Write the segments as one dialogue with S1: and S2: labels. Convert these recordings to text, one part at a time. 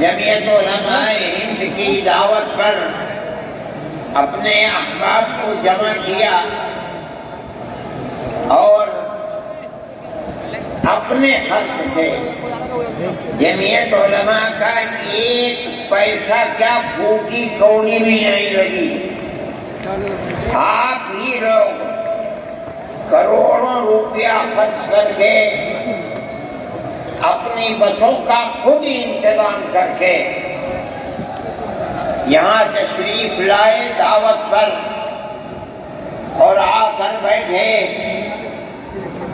S1: جمعیت علماء ہند کی دعوت پر اپنے احباب کو جمع کیا اور اپنے خرچ سے جمعیت علماء کا ایک پیسہ کیا پھوکی کوڑی بھی نہیں لگی. آپ ہی لوگ کروڑوں روپیہ خرچ کر کے اپنی بسوں کا خود ہی انتظام کر کے یہاں تشریف لائے دعوت پر اور آ کر بیٹھے.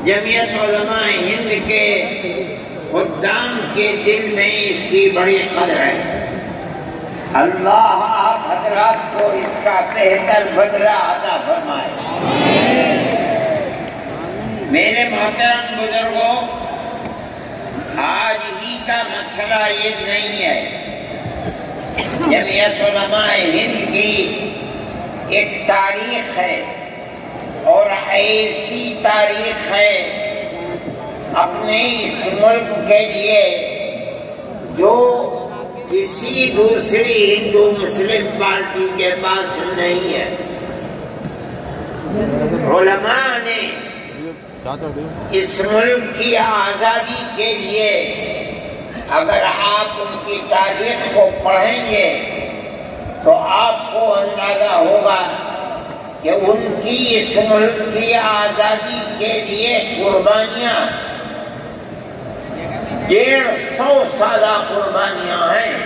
S1: جمعیت علماء ہند کے خدام کے دل میں اس کی بڑی قدر ہے. اللہ آپ حضرات کو اس کا بہتر بدلہ عطا فرمائے. میرے محترم بزرگوں، آج ہی کا مسئلہ یہ نہیں ہے. جمعیت علماء ہند کی ایک تاریخ ہے اور ایسی تاریخ ہے اپنے اس ملک کے لیے جو کسی دوسری ہندو مسلم پارٹی کے پاس نہیں ہے. علماء نے اس ملک کی آزادی کے لیے اگر آپ ان کی تاریخ کو پڑھیں گے تو آپ کو اندازہ ہوگا کہ ان کی اس ملک کی آزادی کے لیے قربانیاں 150 سالہ قربانیاں ہیں.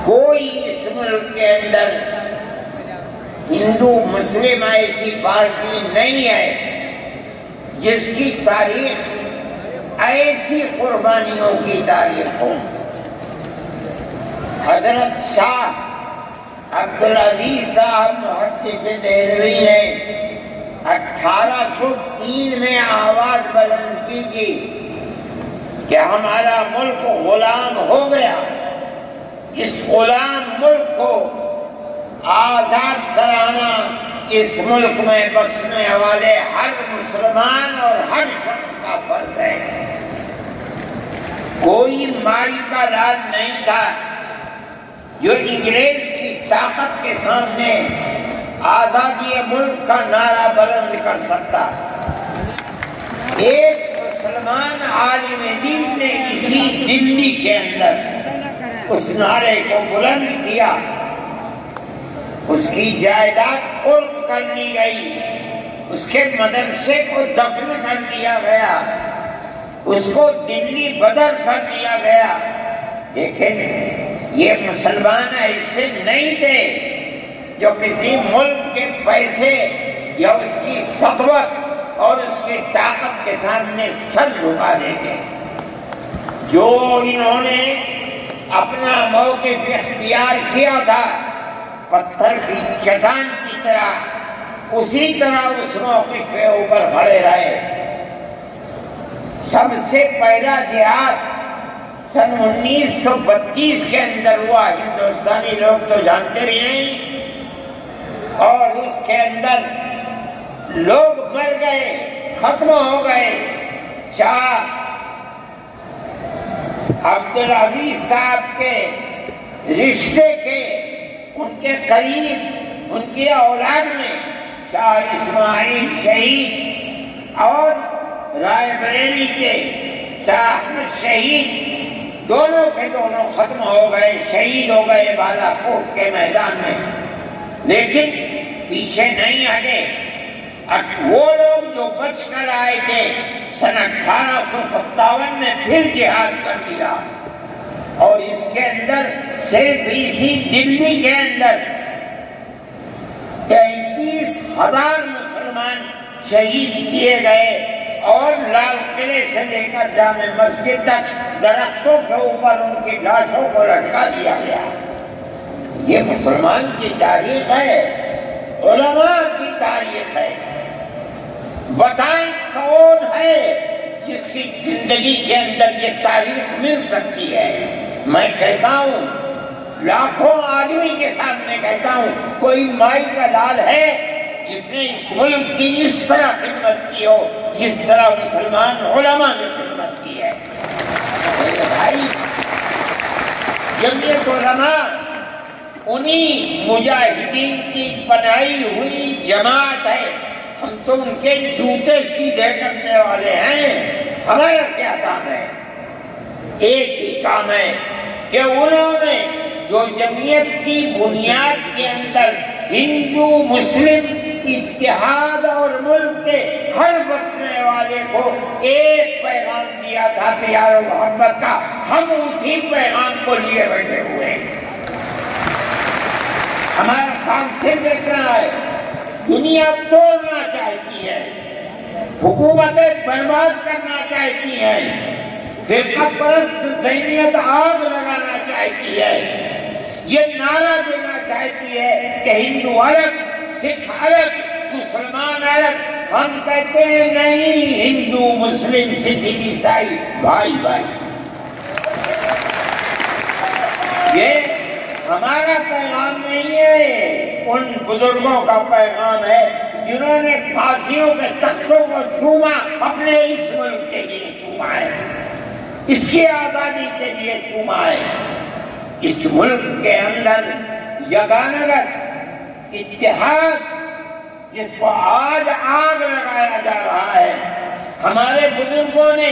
S1: کوئی اس ملک کے اندر ہندو مسلم ایسی پارٹی نہیں ہے جس کی تاریخ ایسی قربانیوں کی تاریخ ہو. حضرت شاہ عبدالعزیز صاحب محدث دہلوی نے 1803 میں آواز بلند کی تھی کہ ہمارا ملک غلام ہو گیا. اس غلام ملک کو آزاد کرانا اس ملک میں بسنے والے ہر مسلمان اور ہر شخص کا فرض ہے. کوئی مائی کا لال نہیں تھا جو انگریز کی طاقت کے سامنے آزادی ملک کا نعرہ بلند کر سکتا. ایک مسلمان عالم دین نے اسی دلی کے اندر اس نعرے کو بلند کیا. اس کی جائیداد قلب کر لی گئی، اس کے مدرسے کو دفن کر دیا گیا، اس کو دلی بدر کر دیا گیا. لیکن یہ مسلمان ایسے نہیں تھے جو کسی ملک کے پیسے یا اس کی سطوت اور اس کی طاقت کے سامنے سر جھکا دیتے. جو انہوں نے اپنا موقف اختیار کیا تھا پتھر کی چٹان کی طرح، اسی طرح اس موقف کے اوپر کھڑے رہے. سب سے پہلا جہاد سن 1932 کے اندر ہوا. ہندوستانی لوگ تو جانتے بھی نہیں، اور اس کے اندر لوگ مر گئے، ختم ہو گئے. شاہ عبدالعزیز صاحب کے رشتے کے ان کے قریب ان کی اولاد میں شاہ اسماعیل شہید اور رائے بریلی کے شاہ احمد شہید دونوں کے دونوں ختم ہو گئے، شہید ہو گئے بالا کوٹ کے میدان میں. لیکن پیچھے نہیں ہٹے. وہ لوگ جو بچ کر آئے تھے سن 1857 میں پھر جہاد کر دیا، اور اس کے اندر صرف اسی دلی کے اندر 33,000 مسلمان شہید کیے گئے، اور لال قلعے سے لے کر جامع مسجد تک درختوں کے اوپر ان کی لاشوں کو لٹکا دیا گیا. یہ مسلمان کی تاریخ ہے، علماء کی تاریخ ہے. بتائیں کون ہے جس کی زندگی کے اندر یہ تاریخ مل سکتی ہے؟ میں کہتا ہوں، لاکھوں آدمی کے سامنے کہتا ہوں، کوئی مائی کا لال ہے جس نے اس ملک کی اس طرح خدمت کی ہو جس طرح مسلمان علماء نے خدمت کی ہے؟ میرے بھائی جمعیت علماء انہی مجاہدین کی بنائی ہوئی جماعت ہے. ہم تو ان کے جوتے سیدھے کرنے والے ہیں. ہمارا کیا کام ہے؟ ایک ہی کام ہے کہ انہوں نے جو جمعیت کی بنیاد کے اندر ہندو مسلم اتحاد اور ملک کے ہر بسنے والے کو ایک پیغام دیا تھا پیار و محبت کا، ہم اسی پیغام کو لیے بیٹھے ہوئے ہیں. ہمارا کام صرف اتنا ہے. دنیا توڑنا چاہتی ہے، حکومتیں برباد کرنا چاہتی ہیں، فرقہ پرست ذہنیت آگ لگانا چاہتی ہے، یہ نعرہ دینا چاہتی ہے کہ ہندو الگ، سکھ الگ، مسلمان الگ. ہم کہتے ہیں نہیں، ہندو مسلم سکھ عیسائی بھائی بھائی. یہ ہمارا پیغام نہیں ہے، ان بزرگوں کا پیغام ہے جنہوں نے پھانسیوں کے تختوں کو چوما، اپنے اس ملک کے لیے چوما ہے، اس کی آزادی کے لیے چوما ہے. اس ملک کے اندر یگانگت اتحاد جس کو آج آگ لگایا جا رہا ہے، ہمارے بزرگوں نے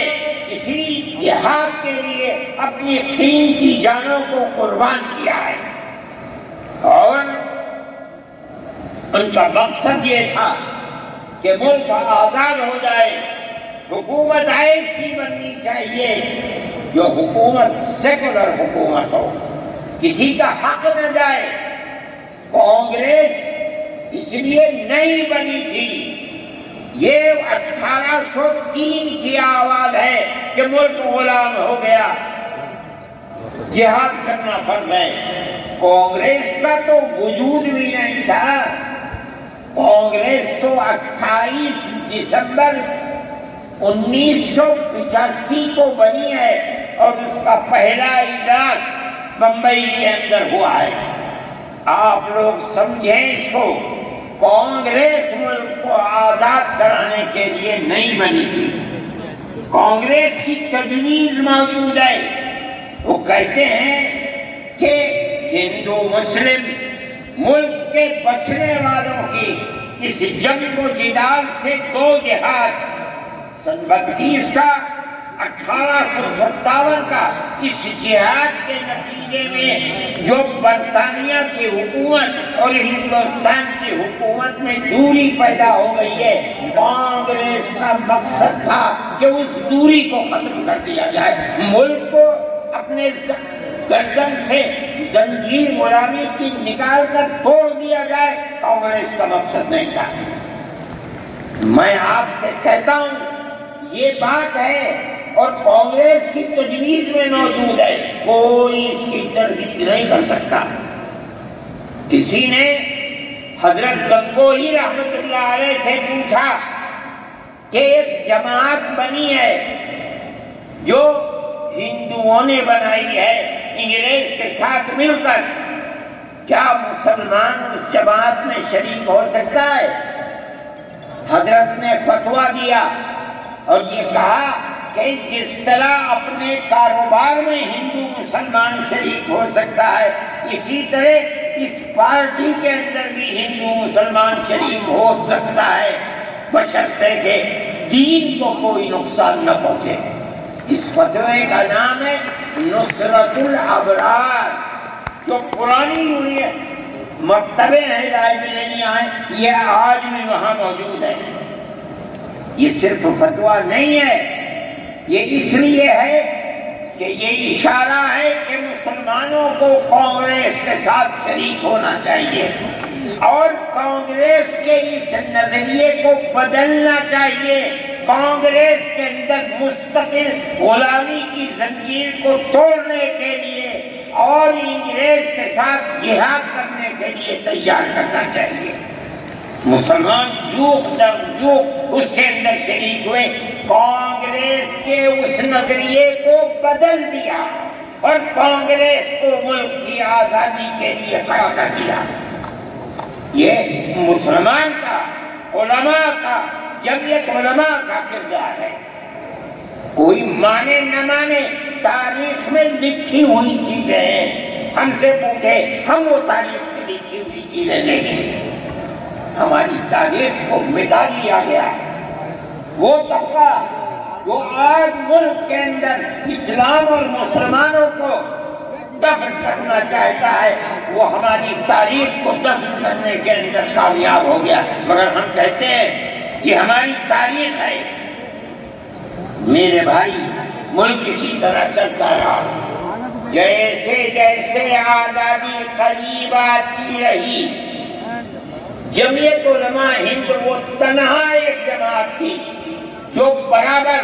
S1: اسی اتحاد کے لیے اپنی قیمتی جانوں کو قربان کیا ہے، اور ان کا مقصد یہ تھا کہ ملک آزاد ہو جائے. حکومت ایسی بننی چاہیے جو حکومت سیکولر حکومت ہو، کسی کا حق نہ جائے. کانگریس اس لیے نہیں بنی تھی، یہ 1803 کی آواز ہے کہ ملک غلام ہو گیا، جہاد کرنا فرض ہے. کانگریس کا تو وجود بھی نہیں تھا. کانگریس تو 28 دسمبر 1985 کو بنی ہے، اور اس کا پہلا اجلاس بمبئی کے اندر ہوا ہے. آپ لوگ سمجھیں اس کو، کانگریس ملک کو آزاد کرانے کے لیے نہیں بنی تھی. کانگریس کی تجویز موجود ہے. وہ کہتے ہیں کہ ہندو مسلم ملک کے بسنے والوں کی اس جنگ و جدال سے دو جہاد، سن 32 کا 1857 کا، اس جہاد کے نتیجے میں جو برطانیہ کی حکومت اور ہندوستان کی حکومت میں دوری پیدا ہو گئی ہے، کانگریس کا مقصد تھا کہ اس دوری کو ختم کر دیا جائے، ملک کو اپنے گردن سے زنجیر غلامی کی نکال کر توڑ دیا جائے. کانگریس کا مقصد نہیں تھا. میں آپ سے کہتا ہوں یہ بات ہے، اور کانگریس کی تجویز میں موجود ہے، کوئی اس کی تردید نہیں کر سکتا. کسی نے حضرت گنگوہی رحمت اللہ علیہ سے پوچھا کہ ایک جماعت بنی ہے جو ہندوؤں نے بنائی ہے انگریز کے ساتھ مل کر، کیا مسلمان اس جماعت میں شریک ہو سکتا ہے؟ حضرت نے فتویٰ دیا اور یہ کہا کہ جس طرح اپنے کاروبار میں ہندو مسلمان شریک ہو سکتا ہے، اسی طرح اس پارٹی کے اندر بھی ہندو مسلمان شریک ہو سکتا ہے، بشرطے کہ دین کو کوئی نقصان نہ پہنچے. اس فتوے کا نام ہے نصرت الابرار، جو پرانی یونین مکتبے ہیں، لائبریریاں ہیں، یہ آج بھی وہاں موجود ہے. یہ صرف فتویٰ نہیں ہے، یہ اس لیے ہے کہ یہ اشارہ ہے کہ مسلمانوں کو کانگریس کے ساتھ شریک ہونا چاہیے، اور کانگریس کے اس نظریے کو بدلنا چاہیے. کانگریس کے اندر مستقل غلامی کی زنجیر کو توڑنے کے لیے اور انگریز کے ساتھ جہاد کرنے کے لیے تیار کرنا چاہیے. مسلمان جوخ در جوخ اس کے اندر شریک ہوئے، کانگریس کے اس نظریے کو بدل دیا اور کانگریس کو ملک کی آزادی کے لیے کھڑا کر دیا. یہ مسلمان کا، علماء کا، جمعیت علماء کا کردار ہے. کوئی مانے نہ مانے، تاریخ میں لکھی ہوئی چیزیں ہیں. ہم سے پوچھے، ہم وہ تاریخ میں لکھی ہوئی چیزیں نہیں ہیں. ہماری تاریخ کو مٹا لیا گیا. وہ طبقہ جو آج ملک کے اندر اسلام اور مسلمانوں کو دفن کرنا چاہتا ہے، وہ ہماری تاریخ کو دفن کرنے کے اندر کامیاب ہو گیا. مگر ہم کہتے ہیں کہ ہماری تاریخ ہے. میرے بھائی، ملک اسی طرح چلتا رہا. جیسے جیسے آزادی قریب آتی رہی، جمعیت علماء ہند وہ تنہا ایک جماعت تھی جو برابر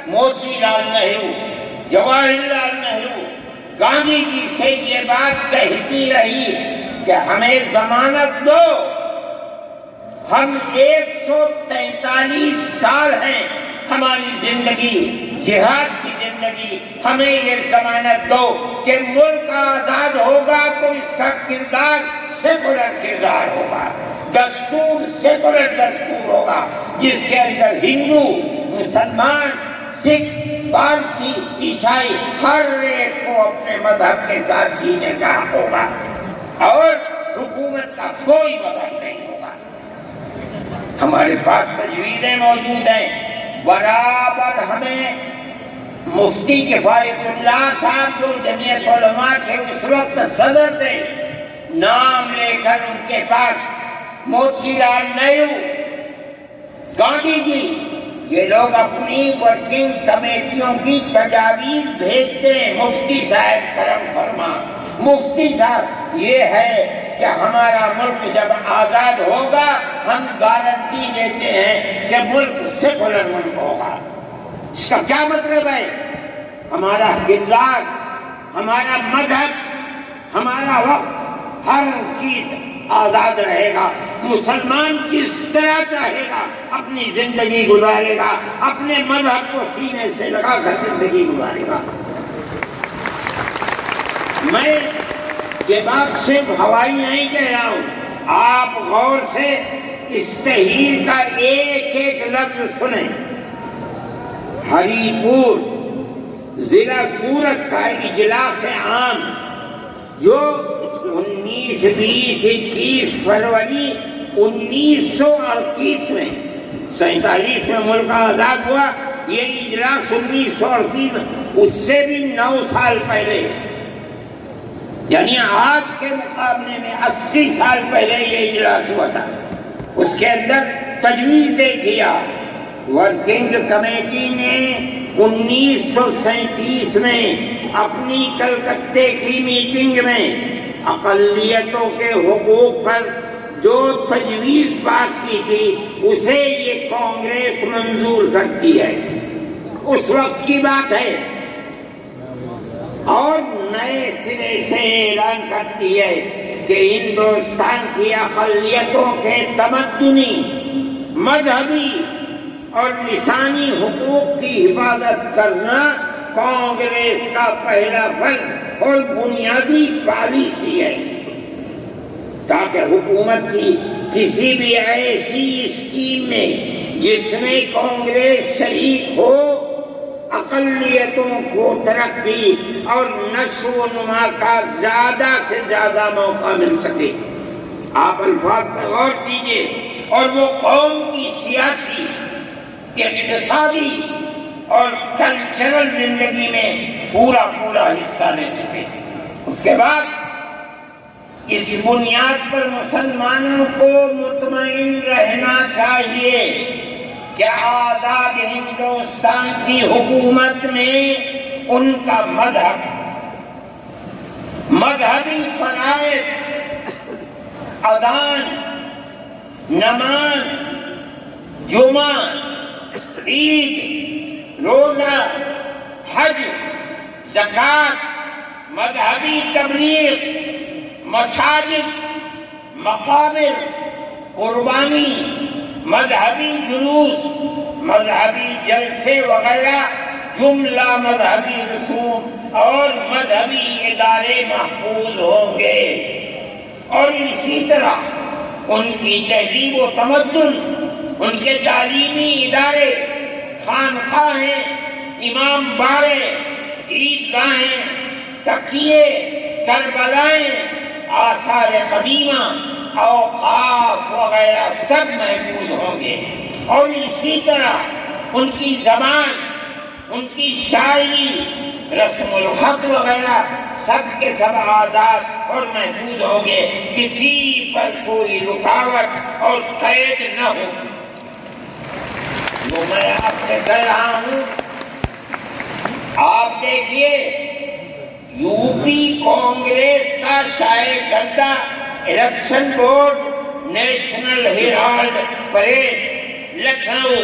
S1: موتی لال نہرو، جواہر لال نہرو، گاندھی جی سے یہ بات کہتی رہی کہ ہمیں ضمانت دو. ہم 143 سال ہیں، ہماری زندگی جہاد کی زندگی، ہمیں یہ ضمانت دو کہ ملک آزاد ہوگا تو اس کا کردار سیکولر کردار ہوگا، دستور سیکولر دستور ہوگا، جس کے اندر ہندو، مسلمان، سکھ، پارسی، عیسائی ہر ایک کو اپنے مذہب کے ساتھ جینے کا ہوگا اور حکومت کا کوئی مذہب نہیں ہوگا. ہمارے پاس تجویزیں موجود ہیں. برابر ہمیں مفتی کفایت اللہ صاحب جو جمعیت علماء کے اس وقت صدر تھے، نام لے کر ان کے پاس موتی لال نہرو، گاندھی جی، یہ لوگ اپنی ورکنگ کمیٹیوں کی تجاویز بھیجتے ہیں. مفتی صاحب کرم فرما، مفتی صاحب یہ ہے کہ ہمارا ملک جب آزاد ہوگا ہم گارنٹی دیتے ہیں کہ ملک سیکولر ملک ہوگا. اس کا کیا مطلب ہے؟ ہمارا کردار، ہمارا مذہب، ہمارا وقت، ہر چیز آزاد رہے گا. مسلمان جس طرح چاہے گا اپنی زندگی گزارے گا، اپنے مذہب کو سینے سے لگا کر زندگی گزارے گا. میں یہ بات صرف ہوائی نہیں کہہ رہا ہوں. آپ غور سے اس تحریر کا ایک ایک لفظ سنیں. ہری پور ضلع سورت کا اجلاس عام جو 19، 20، 21 فروری 1938 میں 47 میں ملک آزاد ہوا. یہ اجلاس 1938 میں، اس سے بھی 9 سال پہلے، یعنی آج کے مقابلے میں 80 سال پہلے یہ اجلاس ہوا تھا. اس کے اندر تجویز دے دیا. ورکنگ کمیٹی نے 1937 میں اپنی کلکتے کی میٹنگ میں اقلیتوں کے حقوق پر جو تجویز پاس کی تھی اسے یہ کانگریس منظور کرتی ہے. اس وقت کی بات ہے. اور نئے سرے سے اعلان کرتی ہے کہ ہندوستان کی اقلیتوں کے تمدنی، مذہبی اور لسانی حقوق کی حفاظت کرنا کانگریس کا پہلا فرض اور بنیادی پالیسی ہے. تاکہ حکومت کی کسی بھی ایسی اسکیم میں جس میں کانگریس شریک ہو، اقلیتوں کو ترقی اور نشو و نما کا زیادہ سے زیادہ موقع مل سکے. آپ الفاظ پر غور کیجیے. اور وہ قوم کی سیاسی، اقتصادی اور کلچرل زندگی میں پورا حصہ لے سکے. اس کے بعد اس بنیاد پر مسلمانوں کو مطمئن رہنا چاہیے کہ آزاد ہندوستان کی حکومت میں ان کا مذہبی فرائض، اذان، نماز، جمعہ، عید، روزہ، حج، زکوٰۃ، مذہبی تبلیغ، مساجد، مقابر، قربانی، مذہبی جلوس، مذہبی جلسے وغیرہ جملہ مذہبی رسوم اور مذہبی ادارے محفوظ ہوں گے. اور اسی طرح ان کی تہذیب و تمدن، ان کے تعلیمی ادارے، خانقاہیں، امام باڑے، عیدگاہیں، تقیے، کربلائیں، آثار قدیمہ، اوقاف وغیرہ سب محفوظ ہوں گے، اور اسی طرح ان کی زبان، ان کی شاعری، رسم الخط وغیرہ سب کے سب آزاد اور محفوظ ہوں گے، کسی پر کوئی رکاوٹ اور قید نہ ہوگی۔ جو میں آپ سے کہہ رہا ہوں، آپ دیکھیے یو پی کانگریس کا شائع کردہ election board National Herald press Lucknow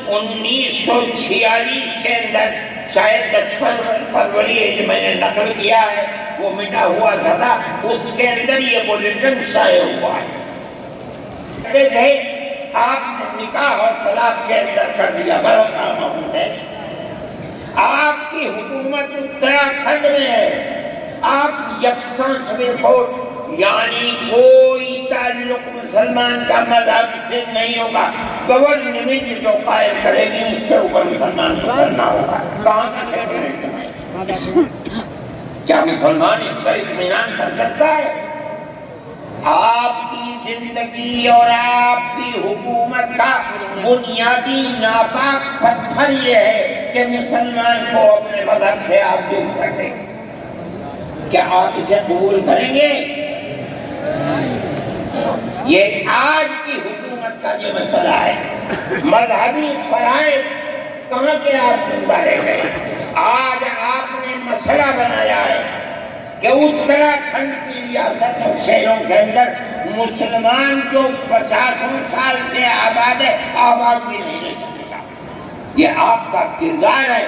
S1: 1946 کے اندر، شاید 10 فروری جو میں نے نقل کیا ہے وہ مٹا ہوا تھا، اس کے اندر یہ بلیٹن شائع ہوا ہے۔ آپ نے نکاح اور طلاق کے اندر کر دیا، بڑا کام ہے۔ آپ کی حکومت اتراکھنڈ میں ہے، آپ یکساں سبھی کوٹ، یعنی کوئی تعلق مسلمان کا مذہب سے نہیں ہوگا، گورنمنٹ جو قائم کرے گی اس سے اوپر مسلمان کو کرنا ہوگا۔ کہاں کا سیپریشن ہے؟ کیا مسلمان اس پر اطمینان کر سکتا ہے؟ آپ کی زندگی اور آپ کی حکومت کا بنیادی ناپاک پتھر یہ ہے کہ مسلمان کو اپنے مذہب سے آپ دور کر دیں۔ کیا آپ اسے قبول کریں گے؟ یہ آج کی حکومت کا یہ مسئلہ ہے۔ مذہبی فرائض کہاں کے آپ زندہ رہ گئے؟ آج آپ نے مسئلہ بنایا ہے کہ اتراکھنڈ کی ریاست اور شہروں کے اندر مسلمان جو 50 سال سے آباد ہے، آباد بھی نہیں رہ سکے گا۔ یہ آپ کا کردار ہے،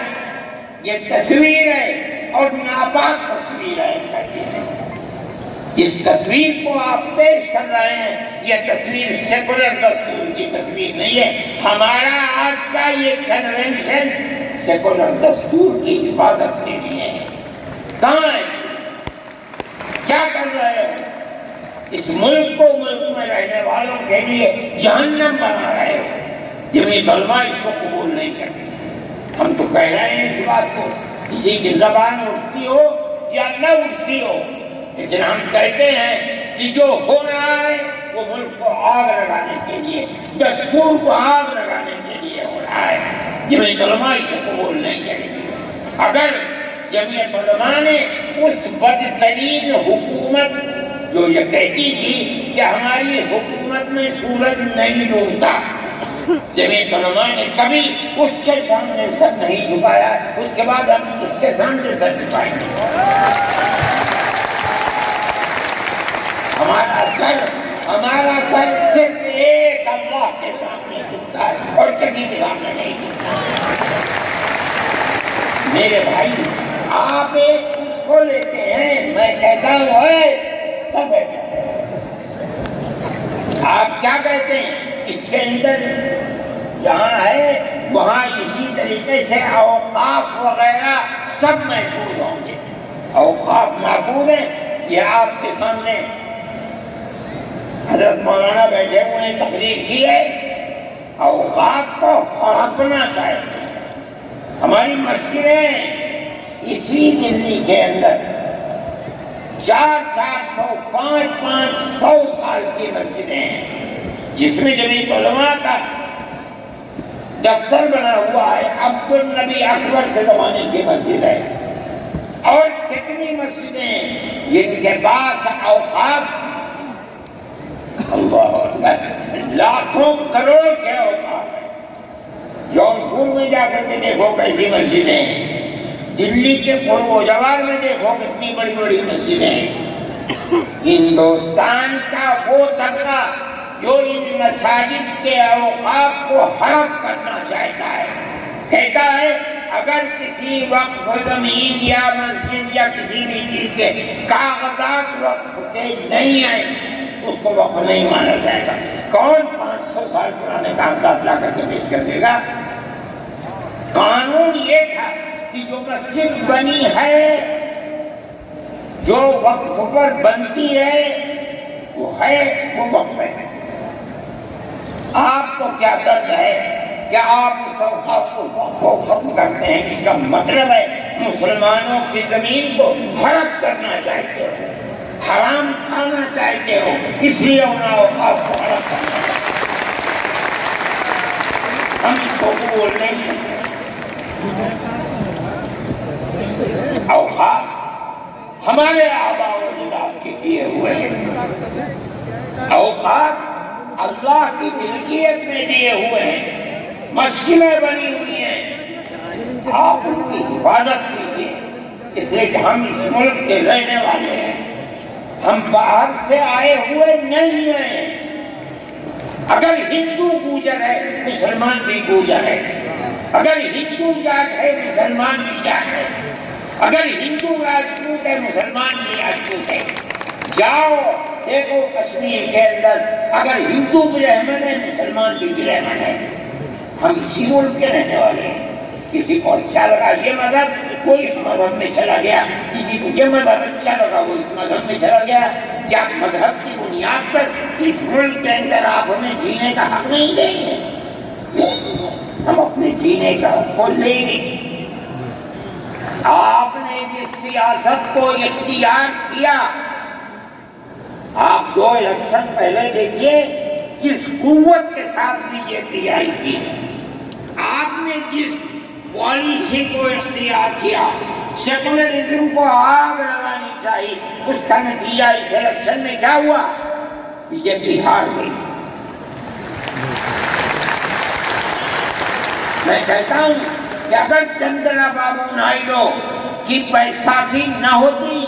S1: یہ تصویر ہے اور ناپاک تصویر ہے۔ اس تصویر کو آپ پیش کر رہے ہیں، یہ تصویر سیکولر دستور کی تصویر نہیں ہے۔ ہمارا آج کا یہ کنونشن سیکولر دستور کی حفاظت کے لیے ہے۔ کہاں ہے؟ کیا کر رہے ہو؟ اس ملک کو، ملک میں رہنے والوں کے لیے جہنم بنا رہے ہو۔ جمعیت علماء اس کو قبول نہیں کرتی۔ ہم تو کہہ رہے ہیں اس بات کو، کسی کی زبان اٹھتی ہو یا نہ اٹھتی ہو، لیکن ہم کہتے ہیں کہ جو ہو رہا ہے وہ ملک کو آگ لگانے کے لیے، دستور کو آگ لگانے کے لیے ہو رہا ہے۔ جمعیت علماء اسے قبول نہیں کرے گی۔ اگر جمعیت علماء نے اس بدترین حکومت جو یہ کہتی تھی کہ ہماری حکومت میں سورج نہیں ڈوبتا، جمعیت علماء نے کبھی اس کے سامنے سر نہیں جھکایا، اس کے بعد ہم کس کے سامنے سر جھکائیں گے؟ ہمارا سر صرف ایک اللہ کے سامنے جھکتا ہے اور کسی کے سامنے نہیں جھکتا۔ میرے بھائی، آپ ایک اس کو لیتے ہیں، میں کہتا ہوں آپ کیا کہتے ہیں؟ اس کے اندر جہاں ہے وہاں اسی طریقے سے اوقاف وغیرہ سب محفوظ ہوں گے۔ اوقاف محفوظ ہیں، یہ آپ کے سامنے حضرت مولانا بیٹھے ہوئے نے تقریر کی ہے۔ اوقاف کو ہڑپنا چاہتے ہیں۔ ہماری مسجدیں اسی دلی کے اندر 400 500 سال کی مسجدیں ہیں، جس میں جمعیت علماء کا دفتر بنا ہوا ہے، عبد النبی اکبر کے زمانے کی مسجد ہے۔ اور کتنی مسجدیں جن کے پاس اوقاف، اللہ اکبر، لاکھوں کروڑ کے اوقاف ہیں۔ جونپور میں جا کر کے دیکھو کیسی مسجدیں ہیں، دلی کے قرب و جوار میں دیکھو کتنی بڑی بڑی مسجدیں ہیں۔ ہندوستان کا وہ طبقہ جو ان مساجد کے اوقاف کو ہڑپ کرنا چاہتا ہے، کہتا ہے اگر کسی وقف زمین یا مسجد یا کسی بھی چیز کے کاغذات وقف کے نہیں آئے اس کو وقف نہیں مانا جائے گا۔ کون 500 سال پرانے کاغذات لا کر کے پیش کر دے گا؟ قانون یہ تھا کہ جو مسجد بنی ہے، جو وقف پر بنتی ہے وہ وقف ہے۔ آپ کو کیا درد ہے کہ آپ اس اوقاف کو ختم کرتے ہیں، اس کا مطلب ہے مسلمانوں کی زمین کو خراب کرنا چاہتے ہو، حرام کھانا چاہتے ہو، اس لیے ان اوقاف کو خراب کرنا چاہتے ہو۔ ہم اس کو قبول نہیں کرتے۔ اوقاف ہمارے آباء و اجداد کے کیے ہوئے ہیں، اوقاف اللہ کی ملکیت میں دیے ہوئے ہیں، مسجدیں بنی ہوئی ہیں، آپ ان کی حفاظت کیجیے، اس لیے کہ ہم اس ملک کے رہنے والے ہیں، ہم باہر سے آئے ہوئے نہیں ہیں۔ اگر ہندو گوجر ہے مسلمان بھی گوجر ہے، اگر ہندو جاٹ ہے مسلمان بھی جاٹ ہے، اگر ہندو راجپوت ہے مسلمان بھی راجپوت ہے۔ جاؤ دیکھو کشمیر کے اندر، اگر ہندو برہمن ہے مسلمان بھی برہمن ہے۔ ہم اسی ملک کے رہنے والے ہیں۔ کسی کو اچھا لگا یہ مذہب وہ اس مذہب میں چلا گیا، کسی کو یہ مذہب اچھا لگا وہ اس مذہب میں چلا گیا۔ کیا مذہب کی بنیاد پر اس ملک کے اندر آپ ہمیں جینے کا حق نہیں دیں گے؟ ہم اپنے جینے کا حق کو لیں گے۔ آپ نے جس سیاست کو اختیار کیا، آپ 2 الیکشن پہلے دیکھیے کس قوت کے ساتھ بی جے پی آئی تھی۔ آپ نے جس پالیسی کو اختیار کیا، سیکولرزم کو آگ لگانی چاہیے، اس کا نتیجہ اس الیکشن میں کیا ہوا؟ بی جے پی ہار گئی۔ میں کہتا ہوں کہ اگر چندرا بابو نائیڈو کی بیساکھی نہ ہوتی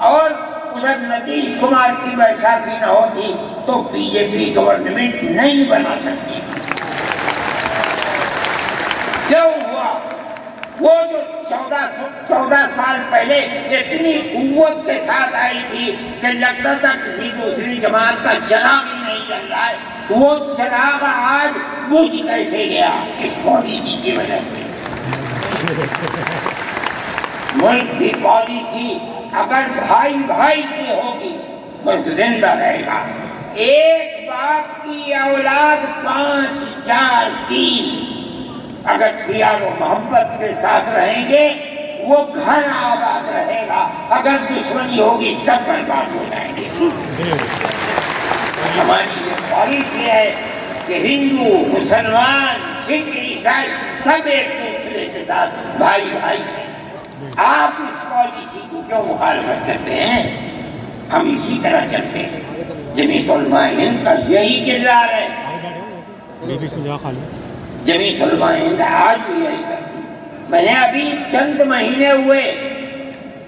S1: اور ادھر نتیش کمار کی بیساکھی نہ ہوتی تو بی جے پی گورنمنٹ نہیں بنا سکتی۔ کیوں ہوا؟ وہ جو 14 سال پہلے اتنی قوت کے ساتھ آئی تھی کہ لگتا تھا کسی دوسری جماعت کا چراغ ہی نہیں چل رہا ہے، وہ چراغ آج بجھ کیسے گیا؟ اس پالیسی کی وجہ سے۔ ملک کی پالیسی اگر بھائی بھائی کی ہوگی ملک زندہ رہے گا۔ ایک باپ کی اولاد 5 4 3 اگر پیار و محبت کے ساتھ رہیں گے وہ گھر آباد رہے گا، اگر دشمنی ہوگی سب برباد ہو جائیں گے۔ ہماری یہ پالیسی ہے کہ ہندو مسلمان سکھ عیسائی سب ایک دوسرے کے ساتھ بھائی بھائی ہیں۔ آپ اس پالیسی کو کیوں مخالفت کرتے ہیں؟ ہم اسی طرح چلتے ہیں۔ جمعیت علماء ہند کا یہی کردار ہے، جمعیت علماء ہند آج بھی یہی کرتی ہے۔ میں نے ابھی چند مہینے ہوئے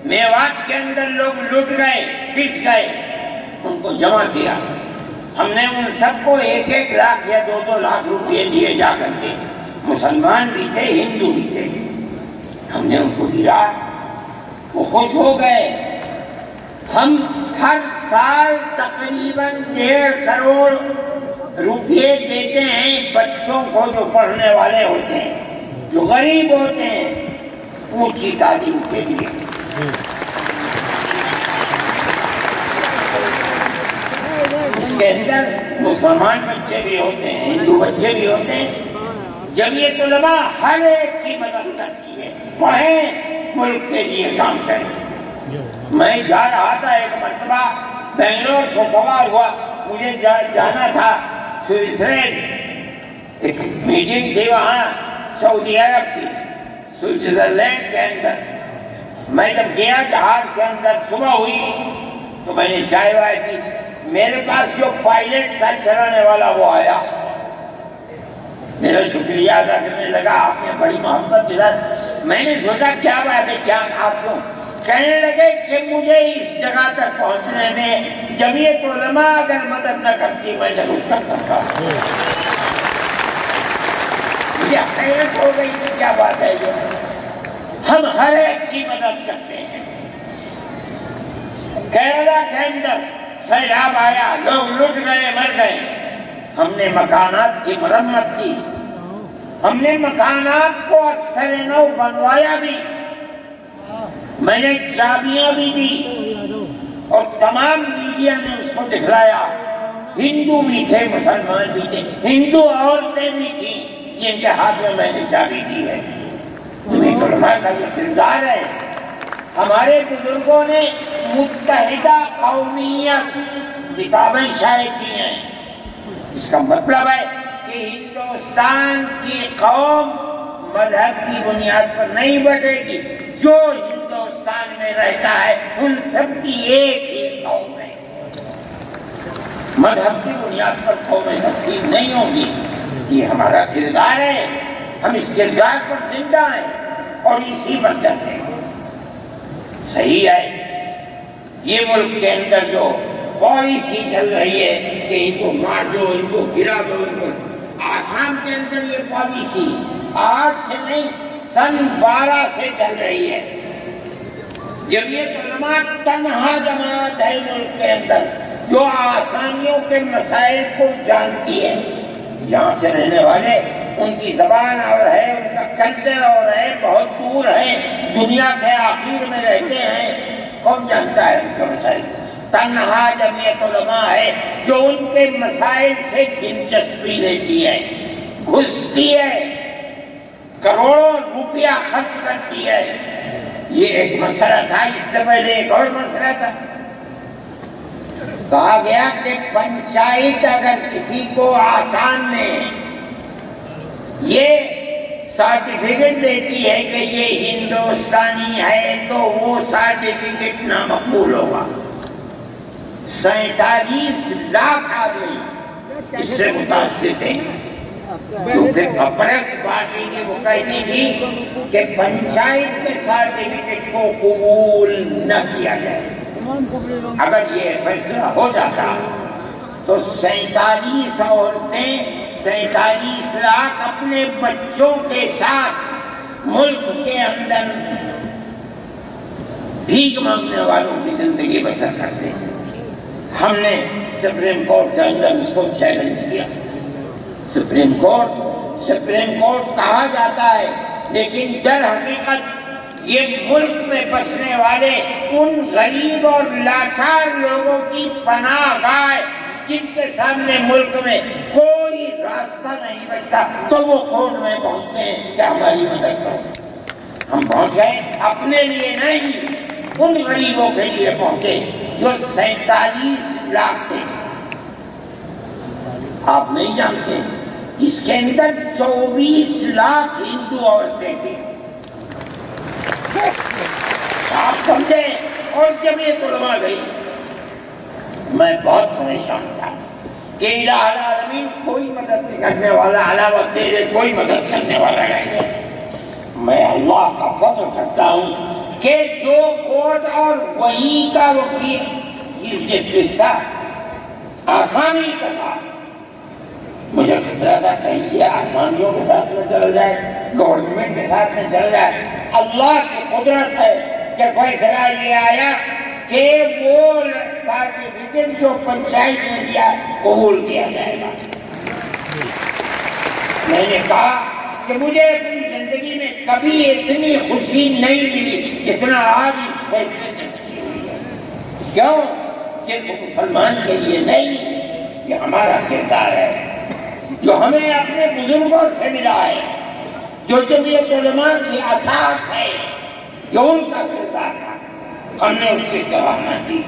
S1: میوات کے اندر لوگ لٹ گئے، پس گئے، ان کو جمع کیا، ہم نے ان سب کو 1 لاکھ یا 2 لاکھ روپے دیے جا کر کے، مسلمان بھی تھے ہندو بھی تھے، ہم نے ان کو دیا، وہ خوش ہو گئے۔ ہم ہر سال تقریباً 1.5 کروڑ روپے دیتے ہیں بچوں کو جو پڑھنے والے ہوتے ہیں، جو غریب ہوتے ہیں، اونچی تعلیم کے لیے۔ اس کے اندر مسلمان بچے بھی ہوتے ہیں، ہندو بچے بھی ہوتے ہیں۔ جمعیت علماء ہر ایک کی مدد کرتی ہے، پڑھیں ملک کے لیے کام کریں۔ میں جا رہا تھا ایک مرتبہ بنگلور سے سوال ہوا، مجھے جانا تھا سوئٹزرلینڈ، ایک میٹنگ تھی وہاں سعودی عرب کی، سوئٹزرلینڈ کے اندر۔ میں جب گیا جہاز کے اندر صبح ہوئی تو میں نے چائے وائے پی، میرے پاس جو پائلٹ تھا چلانے والا وہ آیا، میرا شکریہ ادا کرنے لگا، آپ نے بڑی محبت کے ساتھ۔ میں نے سوچا کیا بات ہے، کیا آپ کیوں؟ کہنے لگے کہ مجھے اس جگہ تک پہنچنے میں جمعیت علماء اگر مدد نہ کرتی میں ضرور کر سکتا ہوں۔ مجھے حیرت ہو گئی کہ کیا بات ہے یہ، ہم ہر ایک کی مدد کرتے ہیں۔ کیرلا کے اندر سیلاب آیا، لوگ لٹ گئے، مر گئے، ہم نے مکانات کی مرمت کی، ہم نے مکانات کو اثر نو بنوایا بھی، میں نے چابیاں بھی دی اور تمام میڈیا نے اس کو دکھلایا۔ ہندو بھی تھے مسلمان بھی تھے، ہندو عورتیں بھی تھیں، جن کے ہاتھ میں نے چابی دی ہے۔ جمعیت علماء کا یہ کردار ہے۔ ہمارے بزرگوں نے متحدہ قومیت کتابیں شائع کی ہیں۔ اس کا مطلب ہے کہ ہندوستان کی قوم مذہب کی بنیاد پر نہیں بٹے گی، جو ہندوستان میں رہتا ہے ان سب کی ایک ہی قوم ہے۔ مذہب کی بنیاد پر قومیں تقسیم نہیں ہوگی۔ یہ ہمارا کردار ہے، ہم اس کردار پر زندہ ہیں اور اسی پر چل رہے ہیں۔ صحیح ہے، یہ ملک کے اندر جو پالیسی چل رہی ہے کہ ان کو مار دو، ان کو گرا دو، ان کو، آسام کے اندر یہ پالیسی آج سے نہیں سن 12 سے چل رہی ہے۔ جمعیت علماء تنہا جماعت ہے ملک کے اندر جو آسامیوں کے مسائل کو جانتی ہے۔ یہاں سے رہنے والے ان کی زبان اور ہے، ان کا کلچر اور ہے، بہت دور ہے، دنیا کے آخر میں رہتے ہیں، کون جانتا ہے ان کے مسائل؟ تنہا جمعیت علماء ہے جو ان کے مسائل سے دلچسپی لیتی ہے، گھستی ہے، کروڑوں روپیہ خرچ کرتی ہے۔ یہ ایک مسئلہ تھا، اس سے پہلے ایک اور مسئلہ تھا۔ کہا گیا کہ پنچایت اگر کسی کو آسام میں یہ سرٹیفکیٹ دیتی ہے کہ یہ ہندوستانی ہے تو وہ سرٹیفکیٹ نامقبول ہوگا۔ 47 لاکھ آدمی اس سے متاثر تھے، کیونکہ پیپلز پارٹی کی وہ کہتی تھی کہ پنچایت کے سرٹیفکیٹ کو قبول نہ کیا جائے۔ اگر یہ فیصلہ ہو جاتا تو 47 عورتیں 47 لاکھ اپنے بچوں کے ساتھ ملک کے اندر بھیک مانگنے والوں کی زندگی بسر کرتے ہیں۔ ہم نے سپریم کورٹ کے اندر اس کو چیلنج کیا۔ سپریم کورٹ کہا جاتا ہے، لیکن در حقیقت یہ ملک میں بسنے والے ان غریب اور لاچار لوگوں کی پناہ گاہ جن کے سامنے ملک میں کوئی راستہ نہیں بچتا تو وہ کورٹ میں پہنچتے ہیں کہ ہماری مدد کرو۔ ہم پہنچے اپنے لیے نہیں، ان غریبوں کے لیے پہنچے جو 47 لاکھ تھے۔ آپ نہیں جانتے اس کے اندر 24 لاکھ ہندو عورتیں تھیں۔ آپ سمجھے؟ اور جمعیت علماء گئی۔ میں بہت پریشان تھا کہ الہ العالمین کوئی مدد کرنے والا علاوہ تیرے کوئی مدد کرنے والا نہیں ہے۔ میں اللہ کا فضل کرتا ہوں کہ جو کورٹ اور وہی کا وکیل چیف جسٹس تھا آسامی کا تھا، مجھے خطرہ تھا کہیں یہ آسامیوں کے ساتھ نہ چل جائے، گورنمنٹ کے ساتھ نہ چل جائے۔ اللہ کی قدرت ہے کہ فیصلہ یہ آیا کہ وہ سرٹیفکیٹ جو پنچایت نے دیا قبول کیا جائے گا۔ میں نے کہا کہ مجھے اپنی زندگی میں کبھی اتنی خوشی نہیں ملی جتنا آج اس فیصلے سے ملی ہوئی ہے۔ کیوں؟ صرف مسلمان کے لیے نہیں، یہ ہمارا کردار ہے جو ہمیں اپنے بزرگوں سے ملا ہے، جو جمعیت علماء کی اساس ہے، جو ان کا کردار تھا، ہم نے اس سے سراہنا کی۔